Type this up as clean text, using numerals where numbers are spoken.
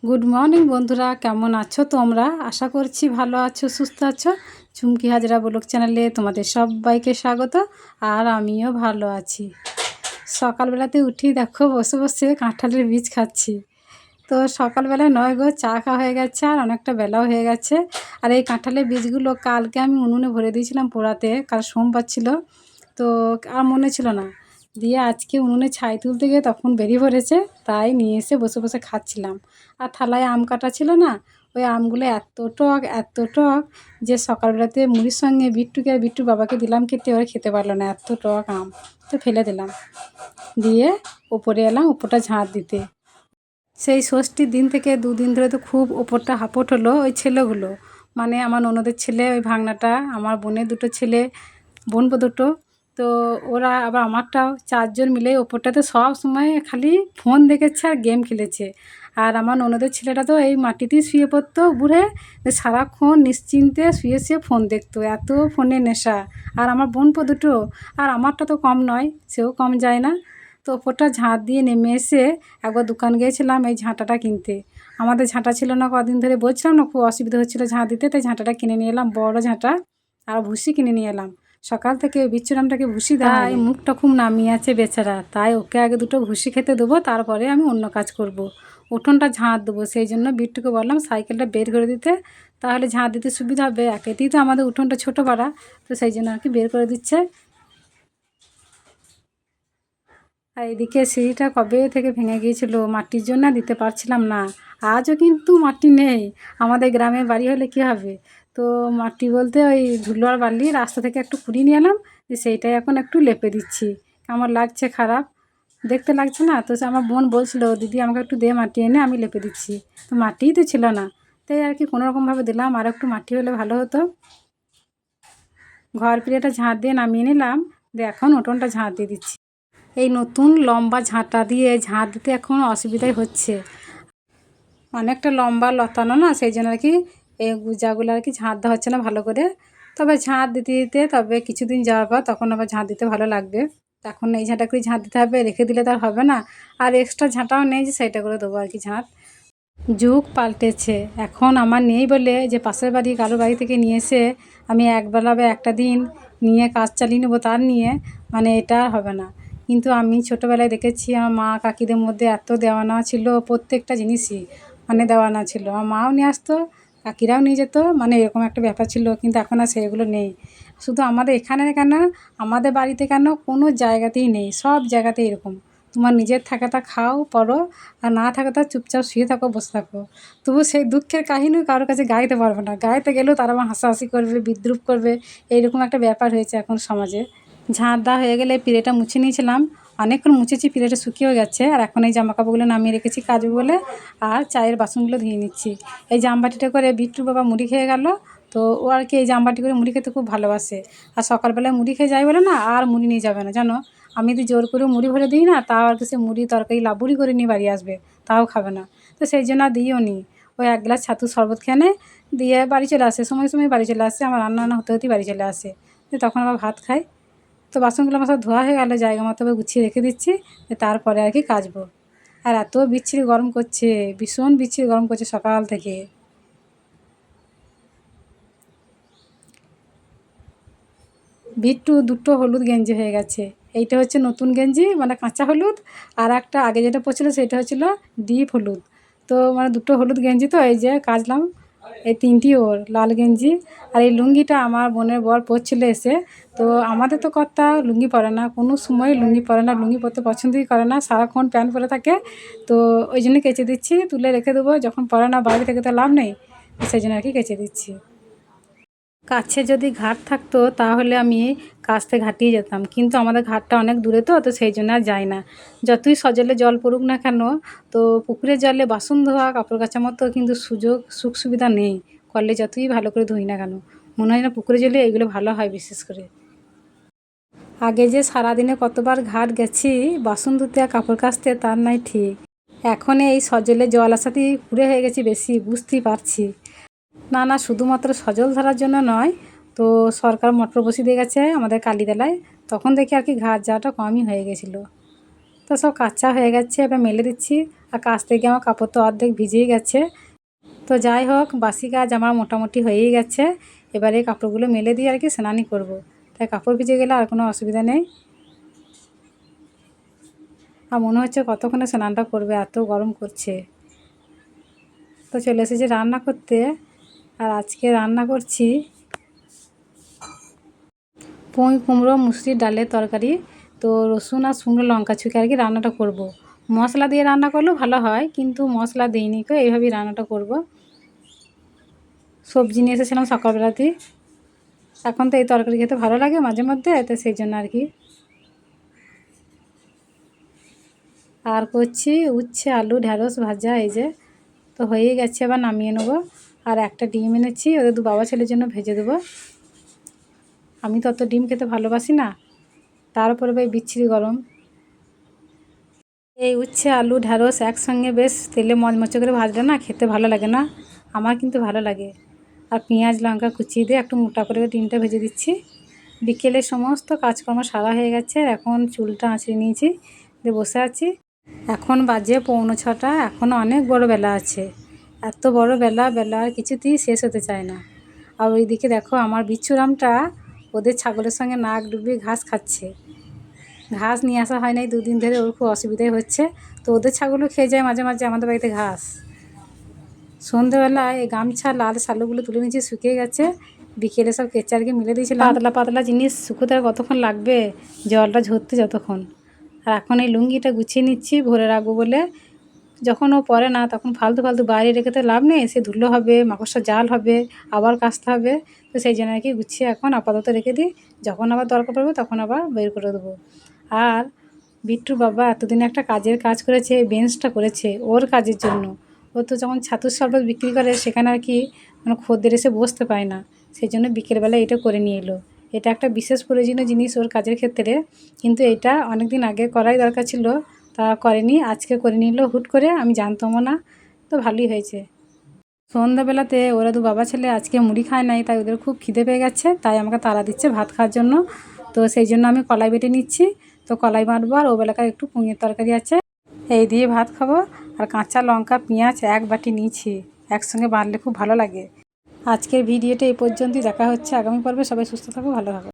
Good morning বন্ধুরা, কেমন আছো তোমরা? আশা করছি ভালো আছো, সুস্থ আছো। চুমকি হাজরা ব্লগ চ্যানেলে তোমাদের সবাইকে স্বাগত। আর আমিও ভালো আছি। সকালবেলাতে উঠি দেখো বসে বসে কাঁঠালের বীজ খাচ্ছি। তো সকালবেলায় নয় গো, চা খাওয়া হয়ে গেছে আর অনেকটা বেলাও হয়ে গেছে। আর এই কাঁঠালের বীজগুলো কালকে আমি উনুনে ভরে দিয়েছিলাম পোড়াতে, কাল সোমবার ছিল। তো আর মনে ছিল না, দিয়ে আজকে উনুনে ছাই তুলতে গিয়ে তখন বেরিয়ে পড়েছে, তাই নিয়ে এসে বসে বসে খাচ্ছিলাম। আর থালায় আম কাটা ছিল না, ওই আমগুলো এত টক যে সকালবেলাতে মুড়ির সঙ্গে বিট্টুকে আর বিট্টুর বাবাকে দিলাম খেতে, ওরা খেতে পারলো না, এত টক আম। তো ফেলে দিলাম, দিয়ে ওপরে এলাম ওপরটা ঝাঁট দিতে। সেই ষষ্ঠীর দিন থেকে দুদিন ধরে তো খুব ওপরটা হাঁপট হলো। ওই ছেলেগুলো মানে আমার ননদের ছেলে, ওই ভাগনাটা, আমার বোনের দুটো ছেলে, বোন দুটো, তো ওরা আবার আমারটাও, চারজন মিলে ওপরটাতে সব সময় খালি ফোন দেখেছে আর গেম খেলেছে। আর আমার ননদের ছেলেটা তো এই মাটিতেই শুয়ে পড়তো বুড়ে, সারাক্ষণ নিশ্চিন্তে শুয়ে শুয়ে ফোন দেখতো, এত ফোনে নেশা। আর আমার বোন দুটো, আর আমারটা তো কম নয়, সেও কম যায় না। তো ওপরটা ঝাঁট দিয়ে নেমে এসে একবার দোকান গিয়েছিলাম এই ঝাঁটাটা কিনতে। আমাদের ঝাঁটা ছিল না, কদিন ধরে বলছিলাম না খুব অসুবিধা হচ্ছিলো ঝাঁট দিতে, তাই ঝাঁটাটা কিনে নিয়ে এলাম, বড় ঝাঁটা। আর ভুসি কিনে নিয়ে এলাম। সকাল থেকে বিচ্ছুরামটাকে ভুসি দেয়, মুখটা খুব নামিয়ে আছে বেচারা, তাই ওকে আগে দুটো ভুসি খেতে দেবো, তারপরে আমি অন্য কাজ করব। উঠোনটা ঝাঁট দেবো, সেই জন্য বিট্টুকে বললাম সাইকেলটা বের করে দিতে, তাহলে ঝাঁট দিতে সুবিধা হবে। একেতেই তো আমাদের উঠোনটা ছোটো পাড়া, তো সেই জন্য আর কি বের করে দিচ্ছে। আর এদিকে সিঁড়িটা কবে থেকে ভেঙে গিয়েছিল, মাটির জন্য দিতে পারছিলাম না। আজও কিন্তু মাটি নেই। আমাদের গ্রামে বাড়ি হলে কী হবে, তো মাটি বলতে ওই ধুলো আর বালি রাস্তা থেকে একটু কুড়িয়ে নিয়ে এলাম, সেইটাই এখন একটু লেপে দিচ্ছি। কেমন লাগছে, খারাপ দেখতে লাগছে না? তো আমার বোন বলছিল, দিদি আমাকে একটু দে মাটি এনে, আমি লেপে দিচ্ছি। তো মাটিই তো ছিল না, তাই আর কি কোনোরকমভাবে দিলাম। আর একটু মাটি হলে ভালো হতো। ঘর পিড়েটা ঝাঁট দিয়ে নামিয়ে নিলাম, দিয়ে এখন উঠোনটা ঝাঁট দিয়ে দিচ্ছি। এই নতুন লম্বা ঝাঁটা দিয়ে ঝাঁট দিতে এখন অসুবিধাই হচ্ছে, অনেকটা লম্বা লতানো না, সেই জন্য আর কি এই গুজাগুলো আর কি ঝাঁট দেওয়া হচ্ছে না ভালো করে। তবে ঝাঁট দিতে দিতে তবে কিছুদিন যাওয়ার পর তখন আবার ঝাঁট দিতে ভালো লাগবে। এখন এই ঝাঁটা করে ঝাঁট দিতে হবে, রেখে দিলে তার হবে না। আর এক্সট্রা ঝাঁটাও নেই যে সেইটা করে দেবো আর কি ঝাঁট। যুগ পাল্টেছে, এখন আমার নেই বলে যে পাশের বাড়ি কারো বাড়ি থেকে নিয়ে এসে আমি একবেলা বা একটা দিন নিয়ে কাজ চালিয়ে নেবো, তার নিয়ে মানে এটা আর হবে না। কিন্তু আমি ছোটোবেলায় দেখেছি আমার মা কাকিদের মধ্যে এত দেওয়া নেওয়া ছিল, প্রত্যেকটা জিনিসই মানে দেওয়া নেওয়া ছিল। আমার মাও নিয়ে আসতো, কাকিরাও নিয়ে যেত, মানে এরকম একটা ব্যাপার ছিল। কিন্তু এখন আর সেগুলো নেই। শুধু আমাদের এখানে কেন, আমাদের বাড়িতে কেন, কোনো জায়গাতেই নেই, সব জায়গাতেই এরকম। তোমার নিজের থাকাটা খাও পরো, আর না থাকা তো চুপচাপ শুয়ে থাকো, বসে থাকো। তবু সেই দুঃখের কাহিনীও কারোর কাছে গাইতে পারবো না, গাইতে গেলেও তারা আমার হাসাহাসি করবে, বিদ্রূপ করবে। এইরকম একটা ব্যাপার হয়েছে এখন সমাজে। ঝাঁট দেওয়া হয়ে গেলে পিঁড়েটা মুছে নিয়েছিলাম, অনেকক্ষণ মুছেছি, পিঁড়েটা শুকিয়েও গেছে। আর এখন এই জামাকাপড়গুলো নামিয়ে রেখেছি কাচবো বলে, আর চায়ের বাসনগুলো ধুয়ে নিচ্ছি। এই জামবাটিটা করে বিট্টুর বাবা মুড়ি খেয়ে গেল, তো ও আর কি এই জামবাটি করে মুড়ি খেতে খুব ভালোবাসে। আর সকালবেলায় মুড়ি খেয়ে যায় বলে না, আর মুড়ি নিয়ে যাবে না জানো। আমি যদি জোর করে মুড়ি ভরে দিই না, তাও আর কি সে মুড়ি তরকারি লাবুরি করে নিয়ে বাড়ি আসবে, তাও খাবে না। তো সেই জন্য আর দিইও নি। ওই এক গ্লাস ছাতুর শরবত খেয়ে নেয়, দিয়ে বাড়ি চলে আসে, সময় সময় বাড়ি চলে আসে, আমার রান্না হতে হতেই বাড়ি চলে আসে। দিয়ে তখন আবার ভাত খাই। তো বাসনগুলো আমার সব ধোয়া হয়ে গেলে জায়গা মতো গুছিয়ে রেখে দিচ্ছি, তারপরে আর কি কাচবো। আর এত বিচ্ছিরি গরম করছে, ভীষণ বিচ্ছিরি গরম করছে সকাল থেকে। বিট্টু দুটো হলুদ গেঞ্জি হয়ে গেছে। এইটা হচ্ছে নতুন গেঞ্জি মানে কাঁচা হলুদ, আর একটা আগে যেটা পরছিল সেটা হচ্ছিল ডিপ হলুদ। তো মানে দুটো হলুদ গেঞ্জি, তো এই যে কাচলাম। এই তিনটি ওর লাল গেঞ্জি। আর এই লুঙ্গিটা আমার বোনের বর পরছিল এসে। তো আমাদের তো কর্তা লুঙ্গি পরে না, কোনো সময় লুঙ্গি পরে না, লুঙ্গি পরতে পছন্দই করে না, সারাক্ষণ প্যান্ট পরে থাকে। তো ওই জন্য কেচে দিচ্ছি, তুলে রেখে দেবো, যখন পরে না বাইরে থেকে তো লাভ নেই, সেই জন্য আর কি কেচে দিচ্ছি। কাছে যদি ঘাট থাকতো তাহলে আমি কাচতে ঘাটেই যেতাম, কিন্তু আমাদের ঘাটটা অনেক দূরে, তো তো সেই জন্য আর যাই না। যতই সজলে জল পড়ুক না কেন, তো পুকুরের জলে বাসন ধোয়া কাপড় কাচার মতো কিন্তু সুখ সুবিধা নেই। করলে যতই ভালো করে ধুই না কেন, মনে হয় না পুকুরের জলে এগুলো ভালো হয় বিশেষ করে। আগে যে সারাদিনে কতবার ঘাট গেছি বাসন ধুতে আর কাপড় কাচতে, তার নাই ঠিক। এখন এই সজলে জল আসাতেই পুড়ে হয়ে গেছি বেশি, বুঝতেই পারছি। না না, শুধুমাত্র সজল ধরার জন্য নয়, তো সরকার মোটর বসিয়ে দিয়ে গেছে আমাদের কালীতলায়, তখন দেখি আর কি ঘাট যাওয়াটা কমই হয়ে গেছিলো। তো সব কাঁচা হয়ে গেছে, এবার মেলে দিচ্ছি। আর কাছ থেকে আমার কাপড় তো অর্ধেক ভিজেই গেছে। তো যাই হোক, বাসি কাজ আমার মোটামুটি হয়েই গেছে। এবারে কাপড়গুলো মেলে দিয়ে আর কি স্নানই করব। তাই কাপড় ভিজে গেলে আর কোনো অসুবিধা নেই। আর মনে হচ্ছে কতক্ষণে স্নানটা করবে, এত গরম করছে। তো চলে এসেছি রান্না করতে। আর আজকে রান্না করছি পুঁই কুমড়ো মুসুরির ডালের তরকারি। তো রসুন আর শুকনো লঙ্কা ছুঁকে আর কি রান্নাটা করব। মশলা দিয়ে রান্না করলেও ভালো হয়, কিন্তু মশলা দিইনি, তো এইভাবেই রান্নাটা করব। সবজি নিয়ে এসেছিলাম সকালবেলাতেই। এখন তো এই তরকারি খেতে ভালো লাগে মাঝে মধ্যে, তো সেই জন্য আর কি। আর করছি উচ্ছে আলু ঢ্যাঁড়স ভাজা, এই যে। তো হয়েই গেছে, এবার নামিয়ে নেবো। আর একটা ডিম এনেছি, ওদের দু বাবা ছেলের জন্য ভেজে দেবো। আমি তো অত ডিম খেতে ভালোবাসি না, তার উপরে ভাই বিচ্ছিরি গরম। এই উচ্ছে আলু ঢ্যাঁড়স একসঙ্গে বেশ তেলে মচমচে করে ভাজলে না খেতে ভালো লাগে না, আমার কিন্তু ভালো লাগে। আর পেঁয়াজ লঙ্কা কুচিয়ে দিয়ে একটু মোটা করে ডিমটা ভেজে দিচ্ছি। বিকেলে সমস্ত কাজকর্ম সারা হয়ে গেছে, এখন চুলটা আঁচড়ে নিয়েছি, দিয়ে বসে আছি। এখন বাজে 5:45, এখনও অনেক বড় বেলা আছে। এত বড় বেলা, বেলা আর কিছুতেই শেষ হতে চায় না। আর ওইদিকে দেখো আমার বিচ্ছুরামটা ওদের ছাগলের সঙ্গে নাক ডুবিয়ে ঘাস খাচ্ছে। ঘাস নিয়ে আসা হয় নাই 2 দিন ধরে, ওর খুব অসুবিধাই হচ্ছে। তো ওদের ছাগলও খেয়ে যায় মাঝে মাঝে আমাদের বাড়িতে ঘাস। সন্ধ্যেবেলায় এই গামছা লাল শালুগুলো তুলে নিচে শুকিয়ে গেছে, বিকেলে সব কেচে আর কি মিলে দিয়েছিলাম। পাতলা পাতলা জিনিস শুকোতে আর কতক্ষণ লাগবে, জলটা ঝরতে যতক্ষণ। আর এখন এই লুঙ্গিটা গুছিয়ে নিচ্ছি ভরে রাখবো বলে। যখন ও পরে না তখন ফালতু ফালতু বাইরে রেখে তো লাভ নেই, সে ধুলো হবে, মাকড়সার জাল হবে, আবার কাচতে হবে। তো সেই জন্য আর কি গুছিয়ে এখন আপাতত রেখে দিই, যখন আবার দরকার পড়বে তখন আবার বের করে দেবো। আর বিট্টুর বাবা এতদিন একটা কাজের কাজ করেছে, বেঞ্চটা করেছে ওর কাজের জন্য। ও তো যখন ছাতুর শরবত বিক্রি করে সেখানে আর কি মানে খদ্দের এসে বসতে পায় না, সেই জন্য বিকেলবেলা এটা করে নিয়ে এলো। এটা একটা বিশেষ প্রয়োজনীয় জিনিস ওর কাজের ক্ষেত্রে, কিন্তু এটা অনেক দিন আগে করাই দরকার ছিল, তা করেনি। আজকে করে নিল হুট করে, আমি জানতামও না। তো ভালোই হয়েছে। সন্ধ্যাবেলাতে ওরা দু বাবা ছেলে আজকে মুড়ি খায় নাই, তাই ওদের খুব খিদে পেয়ে গেছে, তাই আমাকে তাড়া দিচ্ছে ভাত খাওয়ার জন্য। তো সেই জন্য আমি কলাই বেটে নিচ্ছি। তো কলাই বাঁটবো, আর ওবেলাকার একটু পুঁইয়ের তরকারি আছে, এই দিয়ে ভাত খাবো। আর কাঁচা লঙ্কা পেঁয়াজ 1 বাটি নিয়েছি, একসঙ্গে বাঁটলে খুব ভালো লাগে। আজকের ভিডিওটা এই পর্যন্তই, দেখা হচ্ছে আগামী পর্বে। সবাই সুস্থ থাকো, ভালো থাকো।